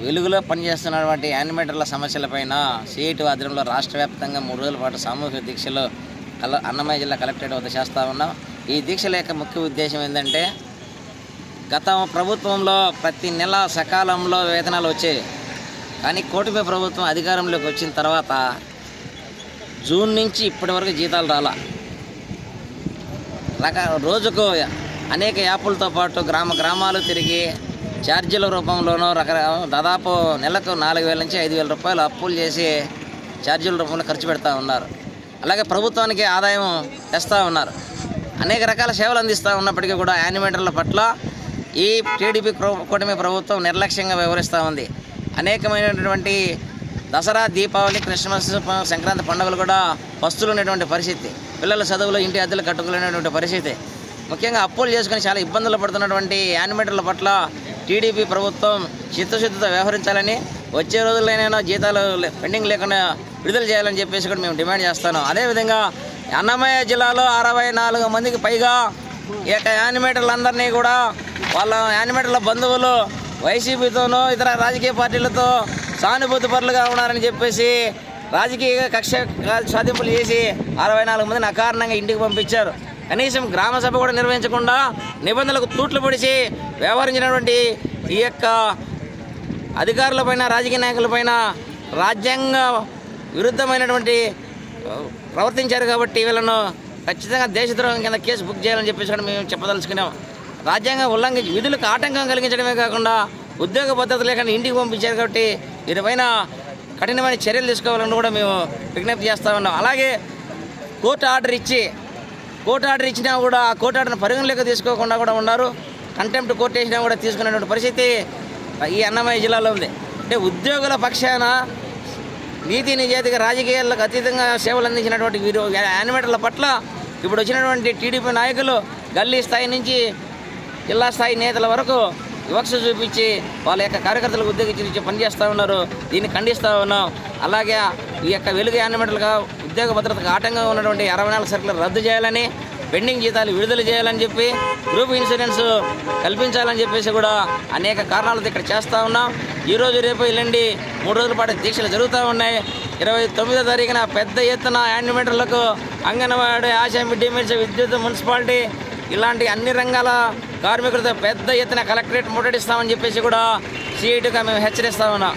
వెలుగులో పనిచేస్తున్నటువంటి యానిమేటర్ల సమస్యలపైన సిఐటి ఆధ్వర్యంలో రాష్ట్ర వ్యాప్తంగా 3 రోజుల పాటు సామూహిక దీక్షలు అన్నమయ్య జిల్లా కలెక్టరేట్ వద్ద చేస్తూ ఉన్నాం. ఈ దీక్షల యొక్క ముఖ్య ఉద్దేశం ఏంటంటే, గత ప్రభుత్వంలో ప్రతి నెల సకాలంలో వేతనాలు వచ్చేవి. కానీ కూటమి ప్రభుత్వం అధికారంలోకి వచ్చిన తర్వాత జూన్ నుంచి ఇప్పటి వరకు జీతాలు రాలా. రోజుకు అనేక యాప్లతో పాటు గ్రామాలు తిరిగి ఛార్జీల రూపంలోనూ దాదాపు నెలకు 4,000 నుంచి 5,000 రూపాయలు అప్పులు చేసి ఛార్జీల రూపంలో ఖర్చు పెడతా ఉన్నారు. అలాగే ప్రభుత్వానికి ఆదాయం తెస్తూ ఉన్నారు. అనేక రకాల సేవలు అందిస్తూ ఉన్నప్పటికీ కూడా యానిమేటర్ల పట్ల ఈ టీడీపీ కూటమి ప్రభుత్వం నిర్లక్ష్యంగా వ్యవహరిస్తూ ఉంది. అనేకమైనటువంటి దసరా, దీపావళి, క్రిస్మస్, సంక్రాంతి పండుగలు కూడా పస్తులు ఉన్నటువంటి పరిస్థితి, పిల్లల చదువులు, ఇంటి అద్దెలు కట్టుకోలేనటువంటి పరిస్థితి, ముఖ్యంగా అప్పులు చేసుకుని చాలా ఇబ్బందులు పడుతున్నటువంటి యానిమేటర్ల పట్ల టీడీపీ ప్రభుత్వం చిత్తశుద్ధితో వ్యవహరించాలని, వచ్చే రోజుల్లోనైనా జీతాలు పెండింగ్ లేకుండా విడుదల చేయాలని చెప్పేసి కూడా మేము డిమాండ్ చేస్తాను. అదేవిధంగా అన్నమయ్య జిల్లాలో 64 మందికి పైగా ఈ యొక్క యానిమేటర్లందరినీ కూడా వాళ్ళ యానిమేటర్ల బంధువులు వైసీపీతోనూ ఇతర రాజకీయ పార్టీలతో సానుభూతి పరులుగా ఉన్నారని చెప్పేసి రాజకీయ కక్ష సాధింపులు చేసి 64 మందిని అకారణంగా ఇంటికి పంపించారు. కనీసం గ్రామ సభ కూడా నిర్వహించకుండా నిబంధనలకు తూట్లు పొడిచి వ్యవహరించినటువంటి ఈ యొక్క అధికారులపైన, రాజకీయ నాయకులపైన రాజ్యాంగ విరుద్ధమైనటువంటి ప్రవర్తించారు. కాబట్టి వీళ్ళను ఖచ్చితంగా దేశద్రోహం కింద కేసు బుక్ చేయాలని చెప్పేసి కూడా మేము చెప్పదలుచుకున్నాం. రాజ్యాంగం ఉల్లంఘించి విధులకు ఆటంకం కలిగించడమే కాకుండా ఉద్యోగ భద్రత లేకుండా ఇంటికి పంపించారు. కాబట్టి వీరిపైన కఠినమైన చర్యలు తీసుకోవాలని కూడా మేము విజ్ఞప్తి చేస్తూ ఉన్నాం. అలాగే కోర్టు ఆర్డర్ ఇచ్చినా కూడా ఆ కోర్టు ఆర్డర్ని పరిగణలోకి తీసుకోకుండా కూడా ఉన్నారు. కంటెంప్ట్ కోర్టు వేసినా కూడా తీసుకునేటువంటి పరిస్థితి ఈ అన్నమయ్య జిల్లాలో ఉంది. అంటే ఉద్యోగుల పక్షాన నీతి నిజాయితీగా రాజకీయాలకు అతీతంగా సేవలు అందించినటువంటి వీరు యానిమేటర్ల పట్ల ఇప్పుడు వచ్చినటువంటి టీడీపీ నాయకులు గల్లీ స్థాయి నుంచి జిల్లా స్థాయి నేతల వరకు వివక్ష చూపించి వాళ్ళ యొక్క కార్యకర్తలకు ఉద్యోగించి పనిచేస్తూ ఉన్నారు. దీన్ని ఖండిస్తూ ఉన్నాం. అలాగే ఈ యొక్క వెలుగు యానిమేటర్లుగా ఉద్యోగ భద్రతకు ఆటంకంగా ఉన్నటువంటి 64 సర్కులు రద్దు చేయాలని, పెండింగ్ జీతాలు విడుదల చేయాలని చెప్పి, గ్రూప్ ఇన్సూరెన్స్ కల్పించాలని చెప్పేసి కూడా అనేక కారణాలతో ఇక్కడ చేస్తూ ఉన్నాం. ఈరోజు, రేపు, ఎల్లుండి 3 రోజుల పాటు దీక్షలు జరుగుతూ ఉన్నాయి. 29వ తారీఖున పెద్ద ఎత్తున యానిమేటర్లకు Anganwadi, ASHA, mid day meals, విద్యుత్, మున్సిపాలిటీ ఇలాంటి అన్ని రంగాల కార్మికులతో పెద్ద ఎత్తున కలెక్టరేట్ ముట్టడిస్తామని చెప్పేసి కూడా సిఐటిగా మేము హెచ్చరిస్తా ఉన్నాం.